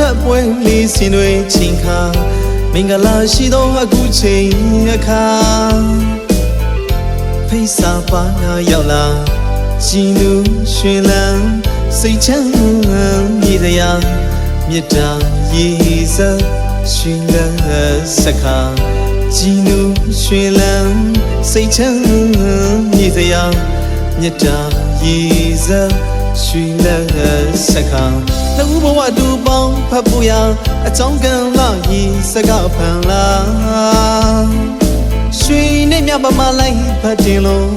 ထပွဲလေးစင်တွေချင်းခါမင်္ဂလာရှိသောအခုချိန်အခါဖိတ်စာပါနာရောက်လာကြည်နူးရွှင်လန်းစိတ်ချမ်းမြေတရားမြတ်တာရည်စပ်ရွှင်လန်းစခါကြည်နူးရွှင်လန်းစိတ်ချမ်းမြေတရားမြတ်တာရည်စပ်ရွှင်လန်းစခါနှုတ်ဘဝတူပေါင်းဖတ်ဖို့ရအကြောင်းကံလာရည်စကားဖန်လာရွှေနဲ့မြပမလိုက်ဖတ်တင်လို့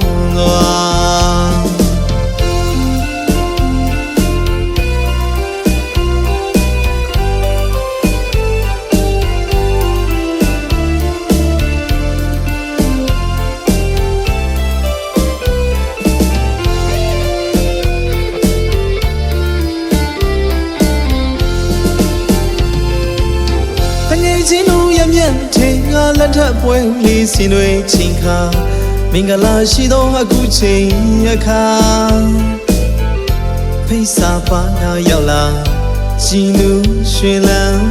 ချင်းတို့ရမြတ်ထေငါလက်ထပ်ပွဲလေးစင်တွေချင်းခါမင်္ဂလာရှိသောအခုချိန်အခါဖိတ်စာပါနာရောက်လာကြည်နူးရွှင်လန်း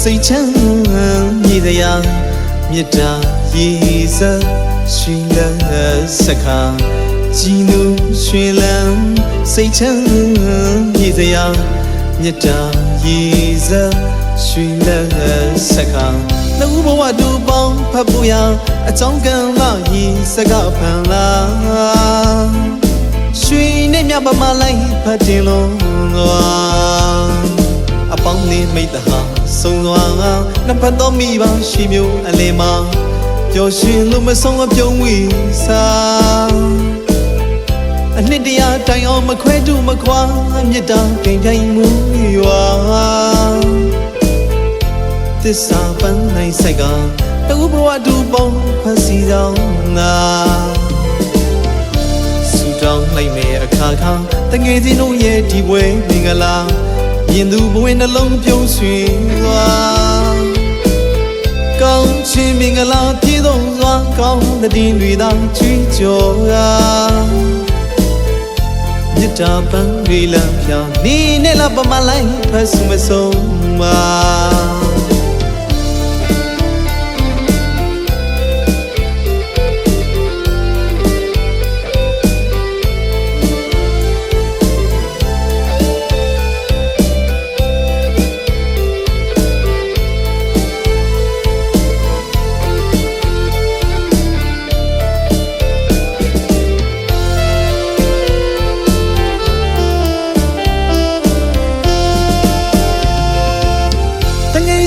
စိတ်ချမ်းမြေတရားမြတ်တာရည်စပ်ရွှင်လန်းစခါကြည်နူးရွှင်လန်းစိတ်ချမ်းမြေတရားမြတ်တာရည်စပ်ရွှင်လန်းစခါနှုတ်ဘဝတူပေါင်းဖတ်ဖို့ရအကြောင်းကံလာရည်စကားဖန်လာရွှေနဲ့မြပမလိုက်ဖတ်တင်လို့အပေါင်းလေးမိတ္တဟာစုံသွားနှစ်ဖက်သောမိဘရှိမျိုးအလယ်မှာပျော်ရွှင်လို့မဆုံးအပြုံးဝီစားအနှစ်တရာတိုင်အောင်မခွဲတူမခွာမြတ်တာကိန်ပြိုင်မှုရွာသစ္စာပန်းနိုင်ဆိုင်ကတူဘဝတူပေါင်းဖစီတော်ငါဆူတောင်းလိုက်မယ်အခါခါတငယ်ချင်းတို့ရဲ့ဒီပွဲမင်္ဂလာမြင်သူဘဝနှလုံးပြုံးရွှင်သွားကောင်းချင်မင်္ဂလာပြည့်စုံစွာကောင်းတဲ့တင်တွေသာချွေးကြော်ရာမြတ်တာပန်းတွေလမ်းဖြာနေနဲ့လာပမလိုက်ဖဆူမဆုံးမှာ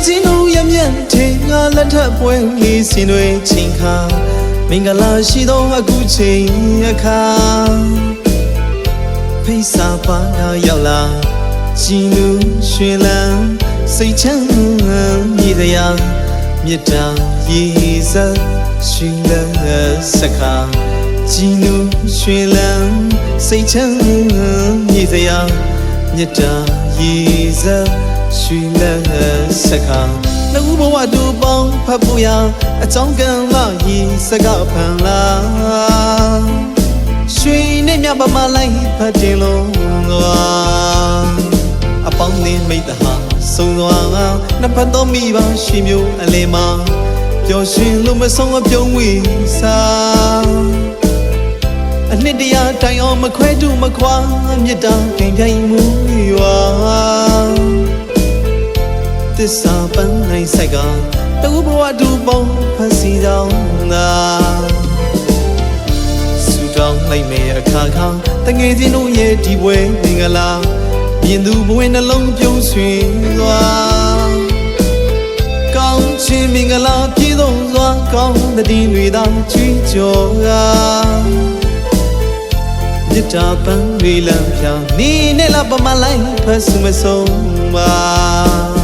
ချင်းတို့ရမြတ်ထေငါလက်ထပ်ပွဲလေးစင်တွေချင်းခါမင်္ဂလာရှိသောအခုချိန်အခါဖိတ်စာပါနာရောက်လာကြည်နူးရွှင်လန်းစိတ်ချမ်းမြေတရားမြတ်တာရည်စပ်ရွှင်လန်းစခါကြည်နူးရွှင်လန်းစိတ်ချမ်းမြေတရားမြတ်တာရည်စပ်ရွှင်လန်းစခါနှုတ်ဘဝတူပေါင်းဖတ်ဖို့ရအကြောင်းကံလာရည်စကားဖန်လာရွှေနဲ့မြပမလိုက်ဖတ်တင်လို့အပေါင်းလေးမိတ္တဟာစုံသွားနှစ်ဖက်သောမိဘရှိမျိုးအလယ်မှာပျော်ရွှင်လို့မဆုံးအပြုံးဝီစားအနှစ်တရာတိုင်အောင်မခွဲတူမခွာမြတ်တာကိန်ပြိုင်မှုရွာသစ္စာပန်းနိုင်ဆိုင်ကတူဘဝတူပေါင်းဖစီတော်နာဆူတောင်းလိုက်မယ်အခါခါတငယ်ချင်းတို့ရဲ့ဒီပွဲမင်္ဂလာမြင်သူဘဝနှလုံးပြုံးရွှင်သွားကောင်းချင်မင်္ဂလာပြည့်စုံစွာကောင်းတဲ့တင်တွေသာချွေးကြော်ရာမြတ်တာပန်းတွေလမ်းဖြာနေနဲ့လာပမလိုက်ဖဆူမဆုံးပါ